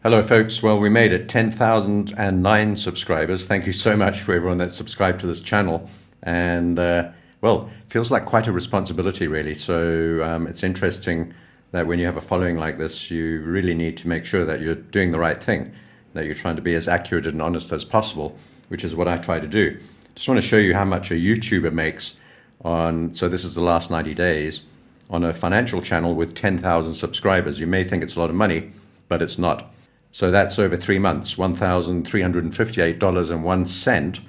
Hello folks, well we made it 10,009 subscribers. Thank you so much for everyone that's subscribed to this channel, and well, feels like quite a responsibility really. So it's interesting that when you have a following like this, you really need to make sure that you're doing the right thing, that you're trying to be as accurate and honest as possible, which is what I try to do. Just want to show you how much a YouTuber makes on, so this is the last 90 days, on a financial channel with 10,000 subscribers. You may think it's a lot of money, but it's not. So that's over 3 months, $1,358.01,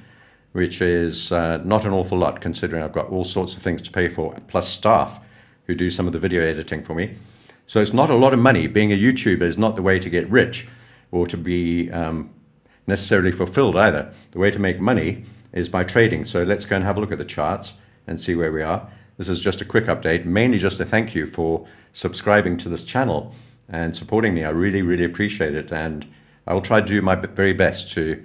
which is not an awful lot considering I've got all sorts of things to pay for, plus staff who do some of the video editing for me. So it's not a lot of money. Being a YouTuber is not the way to get rich or to be necessarily fulfilled either. The way to make money is by trading. So let's go and have a look at the charts and see where we are. This is just a quick update, mainly just a thank you for subscribing to this channel and supporting me. I really, really appreciate it, and I will try to do my very best to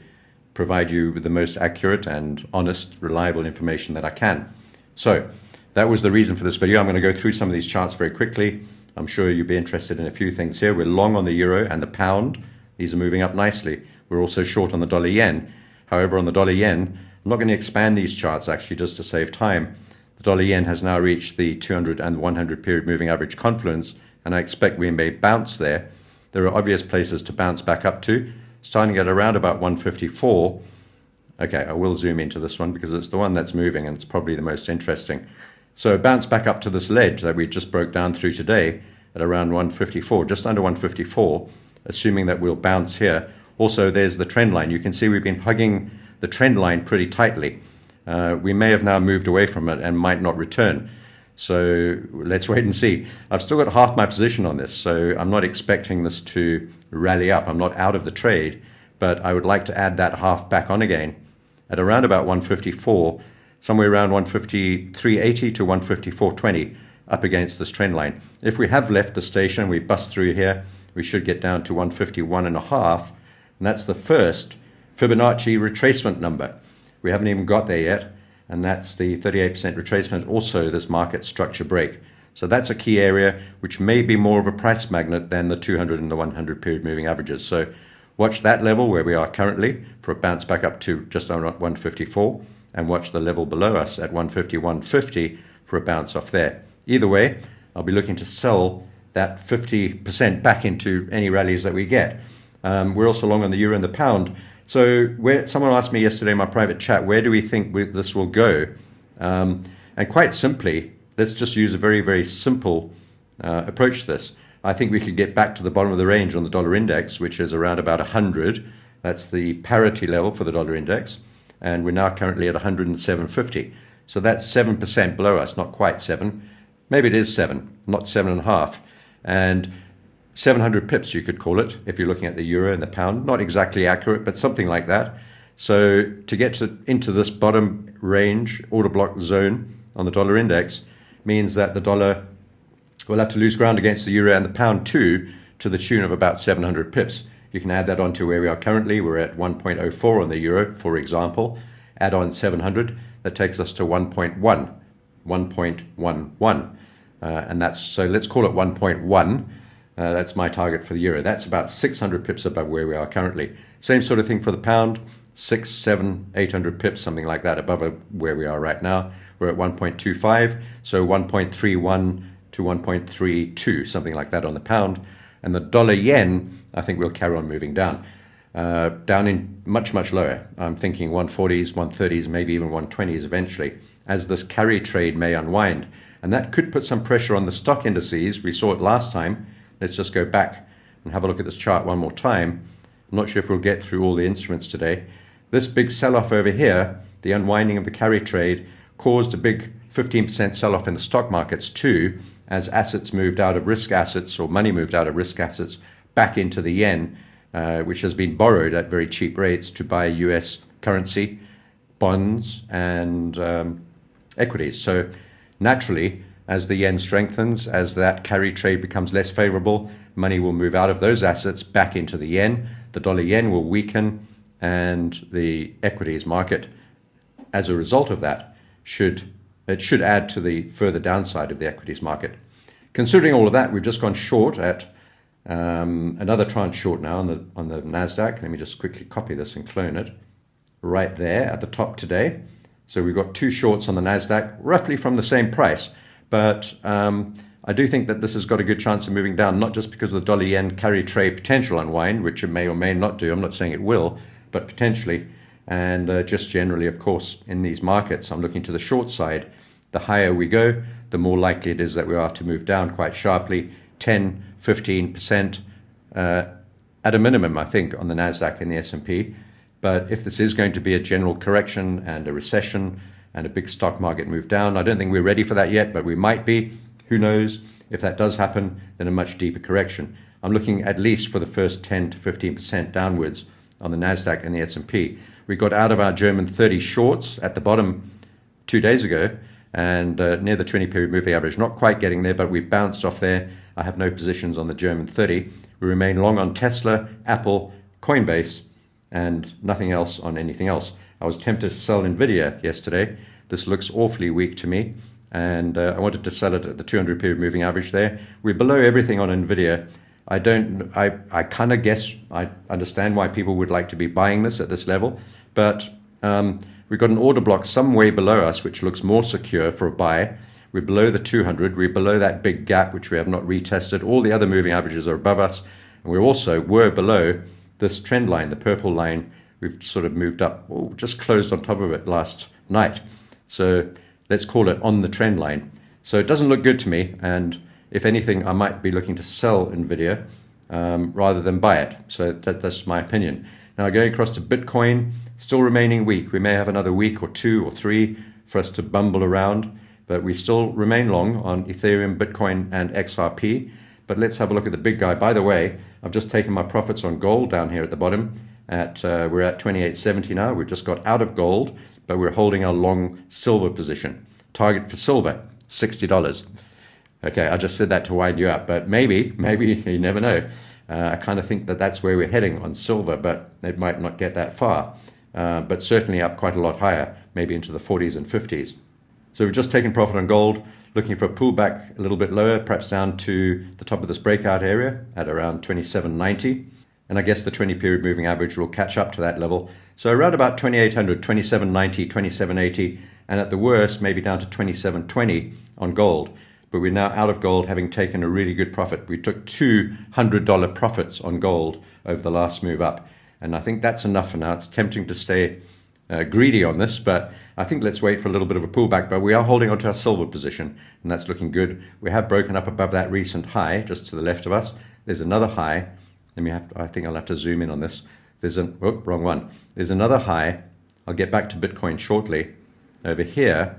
provide you with the most accurate and honest, reliable information that I can. So that was the reason for this video. I'm going to go through some of these charts very quickly. I'm sure you'll be interested in a few things here. We're long on the euro and the pound. These are moving up nicely. We're also short on the dollar yen. However, on the dollar yen, I'm not going to expand these charts actually just to save time. The dollar yen has now reached the 200 and 100 period moving average confluence, and I expect we may bounce there. There are obvious places to bounce back up to, starting at around about 154. Okay, I will zoom into this one because it's the one that's moving and it's probably the most interesting. So bounce back up to this ledge that we just broke down through today at around 154, just under 154, assuming that we'll bounce here. Also, there's the trend line. You can see we've been hugging the trend line pretty tightly. We may have now moved away from it and might not return. So let's wait and see. I've still got half my position on this, so I'm not expecting this to rally up. I'm not out of the trade, but I would like to add that half back on again at around about 154, somewhere around 153.80 to 154.20 up against this trend line. If we have left the station, we bust through here, we should get down to 151.5, and that's the first Fibonacci retracement number. We haven't even got there yet, and that's the 38% retracement, also this market structure break. So that's a key area which may be more of a price magnet than the 200 and the 100 period moving averages. So watch that level where we are currently for a bounce back up to just under 154, and watch the level below us at 151.50 for a bounce off there. Either way, I'll be looking to sell that 50% back into any rallies that we get. We're also long on the euro and the pound. So someone asked me yesterday in my private chat, where do we think this will go? And quite simply, let's just use a very, very simple approach to this. I think we could get back to the bottom of the range on the dollar index, which is around about 100. That's the parity level for the dollar index. And we're now currently at 107.50. So that's 7% below us, not quite 7. Maybe it is 7, not 7.5. And 700 pips, you could call it, if you're looking at the euro and the pound. Not exactly accurate, but something like that. So to get into this bottom range, order block zone on the dollar index, means that the dollar will have to lose ground against the euro and the pound too, to the tune of about 700 pips. You can add that on to where we are currently. We're at 1.04 on the euro, for example. Add on 700, that takes us to 1.11. And that's, so let's call it 1.1. That's my target for the euro. That's about 600 pips above where we are currently. Same sort of thing for the pound, 600, 700, 800 pips, something like that, above where we are right now. We're at 1.25, so 1.31 to 1.32, something like that on the pound. And the dollar yen, I think we'll carry on moving down. Down in much, much lower. I'm thinking 140s, 130s, maybe even 120s eventually, as this carry trade may unwind. And that could put some pressure on the stock indices. We saw it last time. Let's just go back and have a look at this chart one more time. I'm not sure if we'll get through all the instruments today. This big sell-off over here, the unwinding of the carry trade, caused a big 15% sell-off in the stock markets too, as assets moved out of risk assets, or money moved out of risk assets back into the yen, which has been borrowed at very cheap rates to buy US currency, bonds, and equities. So naturally, as the yen strengthens, as that carry trade becomes less favorable, money will move out of those assets back into the yen. The dollar yen will weaken, and the equities market, as a result of that, should add to the further downside of the equities market. Considering all of that, we've just gone short at Another tranche short now on the NASDAQ. Let me just quickly copy this and clone it. Right there at the top today. So we've got two shorts on the NASDAQ, roughly from the same price. But I do think that this has got a good chance of moving down, not just because of the dollar yen carry trade potential unwind, which it may or may not do. I'm not saying it will, but potentially. And just generally, of course, in these markets, I'm looking to the short side. The higher we go, the more likely it is that we are to move down quite sharply, 10, 15% at a minimum, I think, on the NASDAQ and the S&P. But if this is going to be a general correction and a recession and a big stock market move down, I don't think we're ready for that yet, but we might be. Who knows? If that does happen, then a much deeper correction. I'm looking at least for the first 10 to 15% downwards on the NASDAQ and the S&P. We got out of our German 30 shorts at the bottom 2 days ago and near the 20-period moving average. Not quite getting there, but we bounced off there. I have no positions on the German 30. We remain long on Tesla, Apple, Coinbase, and nothing else on anything else. I was tempted to sell Nvidia yesterday. This looks awfully weak to me, and I wanted to sell it at the 200-period moving average there. We're below everything on Nvidia. I kind of guess, I understand why people would like to be buying this at this level, but we've got an order block some way below us, which looks more secure for a buy. We're below the 200. We're below that big gap, which we have not retested. All the other moving averages are above us, and we're below this trend line, the purple line. We've sort of moved up, just closed on top of it last night. So let's call it on the trend line. So it doesn't look good to me. And if anything, I might be looking to sell Nvidia rather than buy it. So that's my opinion. Now going across to Bitcoin, still remaining weak. We may have another week or 2 or 3 for us to bumble around, but we still remain long on Ethereum, Bitcoin, and XRP. But let's have a look at the big guy. By the way, I've just taken my profits on gold down here at the bottom. We're at 28.70 now. We've just got out of gold, but we're holding our long silver position. Target for silver, $60. Okay, I just said that to wind you up, but maybe, you never know. I kind of think that that's where we're heading on silver, but it might not get that far. But certainly up quite a lot higher, maybe into the 40s and 50s. So we've just taken profit on gold, looking for a pullback a little bit lower, perhaps down to the top of this breakout area at around 27.90. And I guess the 20-period moving average will catch up to that level. So around about 2800, 27.90, 27.80, and at the worst, maybe down to 27.20 on gold. But we're now out of gold, having taken a really good profit. We took $200 profits on gold over the last move up. And I think that's enough for now. It's tempting to stay greedy on this, but I think let's wait for a little bit of a pullback. But we are holding onto our silver position, and that's looking good. We have broken up above that recent high just to the left of us. There's another high. I think I'll have to zoom in on this. Wrong one. There's another high. I'll get back to Bitcoin shortly over here.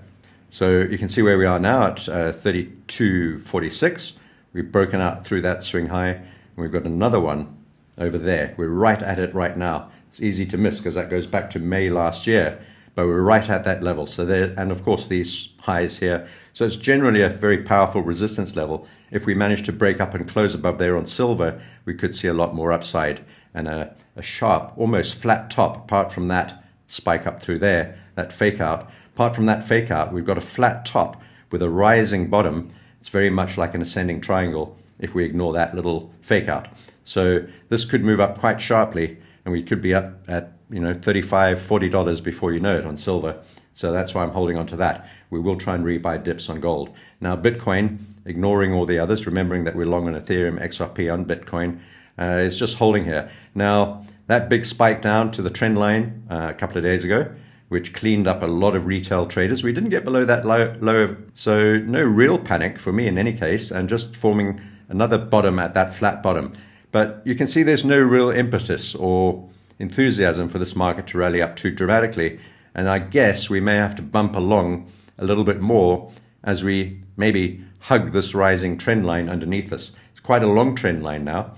So you can see where we are now at 32.46. We've broken out through that swing high, and we've got another one over there. We're right at it right now. It's easy to miss because that goes back to May last year, but we're right at that level. So there, and of course these highs here. So it's generally a very powerful resistance level. If we manage to break up and close above there on silver, we could see a lot more upside and a sharp, almost flat top. Apart from that spike up through there, that fake out. Apart from that fake out, we've got a flat top with a rising bottom. It's very much like an ascending triangle if we ignore that little fake out. So this could move up quite sharply, and we could be up at $35, $40 before you know it on silver. So that's why I'm holding on to that. We will try and rebuy dips on gold. Now Bitcoin, ignoring all the others, remembering that we're long on Ethereum, XRP, on Bitcoin, is just holding here. Now that big spike down to the trend line a couple of days ago, which cleaned up a lot of retail traders. We didn't get below that low, so no real panic for me in any case, and just forming another bottom at that flat bottom. But you can see there's no real impetus or enthusiasm for this market to rally up too dramatically, and I guess we may have to bump along a little bit more as we maybe hug this rising trend line underneath us. It's quite a long trend line now.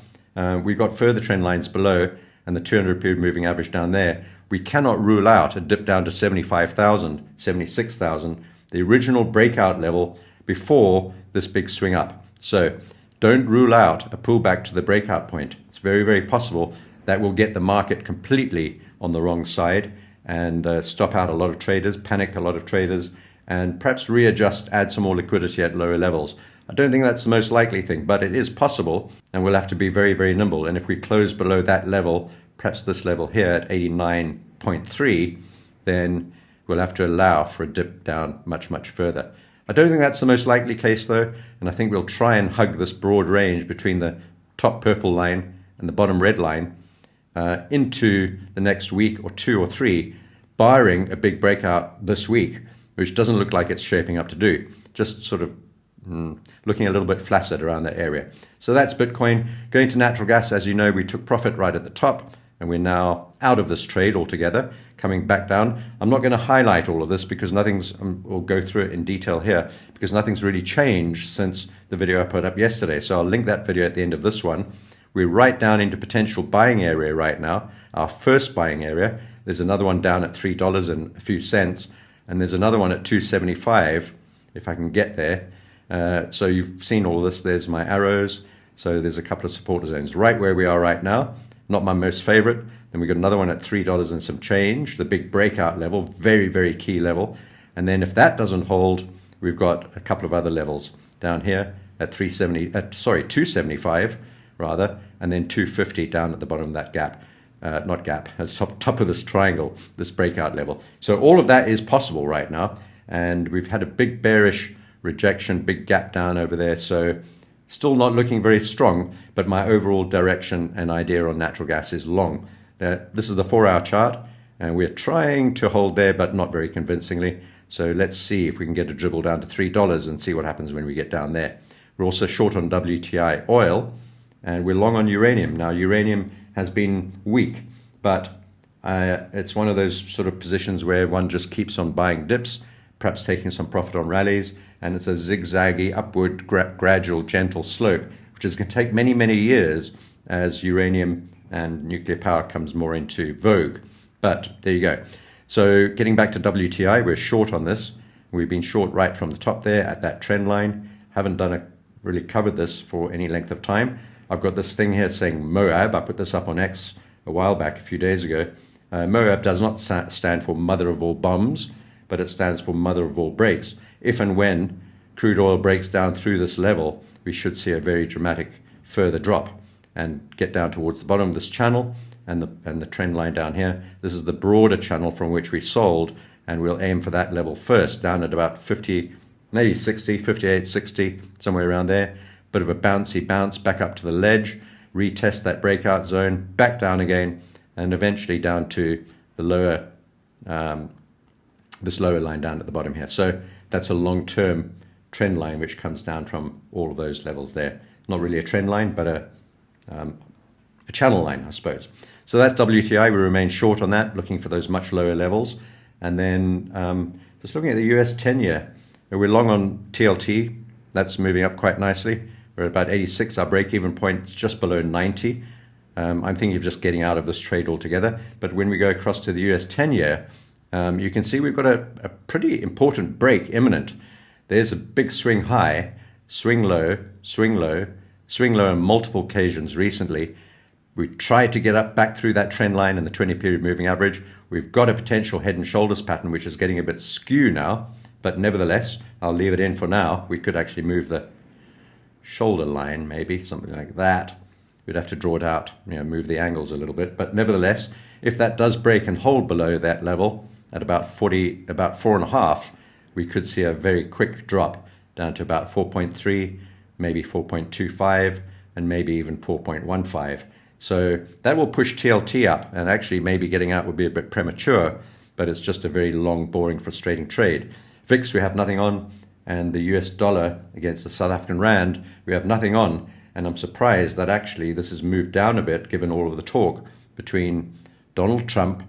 We've got further trend lines below and the 200-period moving average down there. We cannot rule out a dip down to 75,000, 76,000, the original breakout level before this big swing up. So don't rule out a pullback to the breakout point. It's very, very possible that will get the market completely on the wrong side and stop out a lot of traders, panic a lot of traders, and perhaps readjust, add some more liquidity at lower levels. I don't think that's the most likely thing, but it is possible, and we'll have to be very, very nimble. And if we close below that level, perhaps this level here at 89.3, then we'll have to allow for a dip down much, much further. I don't think that's the most likely case, though, and I think we'll try and hug this broad range between the top purple line and the bottom red line into the next week or 2 or 3, barring a big breakout this week, which doesn't look like it's shaping up to do. Just sort of looking a little bit flaccid around that area. So that's Bitcoin. Going to natural gas, as you know, we took profit right at the top, and we're now out of this trade altogether, coming back down. I'm not going to highlight all of this because we'll go through it in detail here, because nothing's really changed since the video I put up yesterday. So I'll link that video at the end of this one. We're right down into potential buying area right now, our first buying area. There's another one down at $3 and a few cents, and there's another one at $2.75, if I can get there. So you've seen all this. There's my arrows. So there's a couple of support zones right where we are right now. Not my most favorite. Then we've got another one at $3 and some change, the big breakout level, very, very key level. And then if that doesn't hold, we've got a couple of other levels down here at 275 rather, and then 250 down at the bottom of that gap. Not gap, at the top of this triangle, this breakout level. So all of that is possible right now. And we've had a big bearish rejection, big gap down over there. So still not looking very strong, but my overall direction and idea on natural gas is long. This is the 4-hour chart, and we're trying to hold there, but not very convincingly. So let's see if we can get a dribble down to $3 and see what happens when we get down there. We're also short on WTI oil, and we're long on uranium. Now, uranium has been weak, but it's one of those sort of positions where one just keeps on buying dips, perhaps taking some profit on rallies, and it's a zigzaggy, upward, gradual, gentle slope, which is going to take many, many years as uranium and nuclear power comes more into vogue. But there you go. So getting back to WTI, we're short on this. We've been short right from the top there at that trend line. Haven't really covered this for any length of time. I've got this thing here saying Moab. I put this up on X a while back, a few days ago. Moab does not stand for mother of all bombs, but it stands for mother of all breaks. If and when crude oil breaks down through this level, we should see a very dramatic further drop and get down towards the bottom of this channel and the trend line down here. This is the broader channel from which we sold, and we'll aim for that level first, down at about 50, maybe 60, 58, 60, somewhere around there. Bit of a bouncy bounce back up to the ledge, retest that breakout zone, back down again, and eventually down to the lower, this lower line down at the bottom here. So that's a long-term trend line which comes down from all of those levels there. Not really a trend line, but a channel line, I suppose. So that's WTI. We remain short on that, looking for those much lower levels. And then just looking at the US 10-year, we're long on TLT. That's moving up quite nicely. We're at about 86. Our break-even point is just below 90. I'm thinking of just getting out of this trade altogether. But when we go across to the US 10-year, you can see we've got a pretty important break imminent. There's a big swing high, swing low, swing low, swing low on multiple occasions recently. We tried to get up back through that trend line and the 20-period moving average. We've got a potential head and shoulders pattern, which is getting a bit skew now. But nevertheless, I'll leave it in for now. We could actually move the shoulder line, maybe, something like that. We'd have to draw it out, move the angles a little bit. But nevertheless, if that does break and hold below that level at about 40, about 4.5, we could see a very quick drop down to about 4.3, maybe 4.25, and maybe even 4.15. So that will push TLT up, and actually maybe getting out would be a bit premature, but it's just a very long, boring, frustrating trade. VIX, we have nothing on, and the US dollar against the South African rand, we have nothing on, and I'm surprised that actually this has moved down a bit given all of the talk between Donald Trump,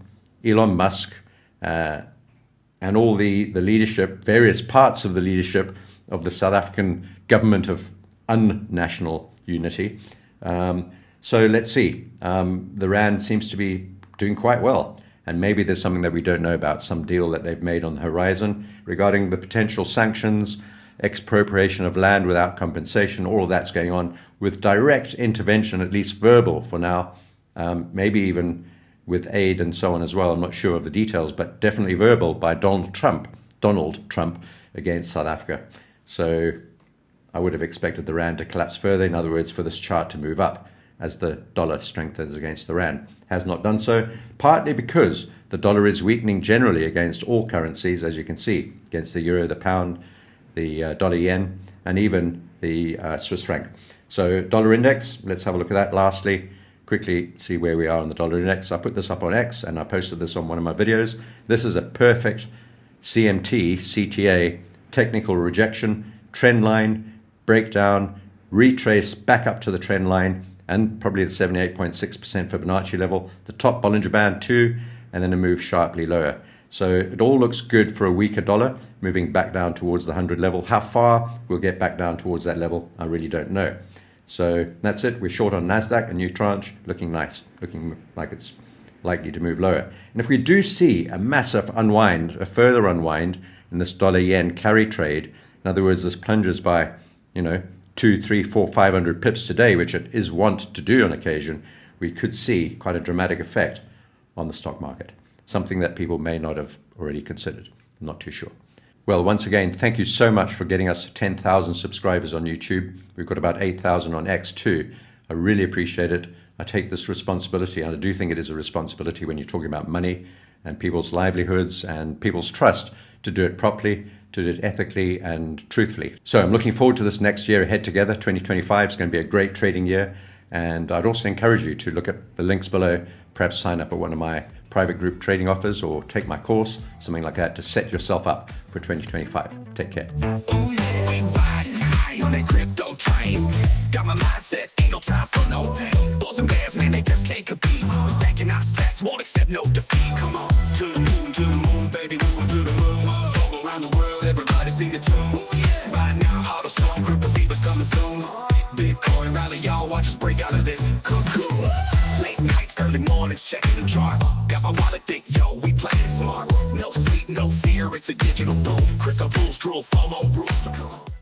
Elon Musk, and all the leadership, various parts of the leadership of the South African government of unnational unity. So let's see. The rand seems to be doing quite well. And maybe there's something that we don't know about, some deal that they've made on the horizon regarding the potential sanctions, expropriation of land without compensation, all of that's going on with direct intervention, at least verbal for now, maybe even with aid and so on as well. I'm not sure of the details, but definitely verbal by Donald Trump against South Africa. So I would have expected the rand to collapse further. In other words, for this chart to move up as the dollar strengthens against the rand. Has not done so, partly because the dollar is weakening generally against all currencies, as you can see, against the euro, the pound, the dollar yen, and even the Swiss franc. So dollar index, let's have a look at that lastly. Quickly see where we are on the dollar index. I put this up on X and I posted this on one of my videos. This is a perfect CMT, CTA, technical rejection, trend line, breakdown, retrace back up to the trend line, and probably the 78.6% Fibonacci level, the top Bollinger Band too, and then a move sharply lower. So it all looks good for a weaker dollar, moving back down towards the 100 level. How far we'll get back down towards that level, I really don't know. So that's it. We're short on NASDAQ, a new tranche, looking nice, looking like it's likely to move lower. And if we do see a massive unwind, a further unwind in this dollar yen carry trade, in other words, this plunges by, 2, 3, 4, 500 pips today, which it is wont to do on occasion, we could see quite a dramatic effect on the stock market, something that people may not have already considered. I'm not too sure. Well, once again, thank you so much for getting us to 10,000 subscribers on YouTube. We've got about 8,000 on X too. I really appreciate it. I take this responsibility, and I do think it is a responsibility when you're talking about money and people's livelihoods and people's trust, to do it properly, to do it ethically and truthfully. So I'm looking forward to this next year ahead together. 2025 is going to be a great trading year. And I'd also encourage you to look at the links below, perhaps sign up at one of my private group trading offers or take my course, something like that, to set yourself up for 2025. Take care. On that crypto train, got my mindset, ain't no time for no pain. Bulls and bears, man, they just can't compete. We're stacking our stats, won't accept no defeat. Come on, to the moon, baby, we will to the moon. All around the world, everybody sing the tune. Right now, all the storm, crypto fever's coming soon. Bitcoin rally, y'all watch us break out of this cocoon. Late nights, early mornings, checking the charts. Got my wallet thick, yo, we playing smart. No sleep, no fear, it's a digital boom. Crypto bulls, drool, FOMO, rules.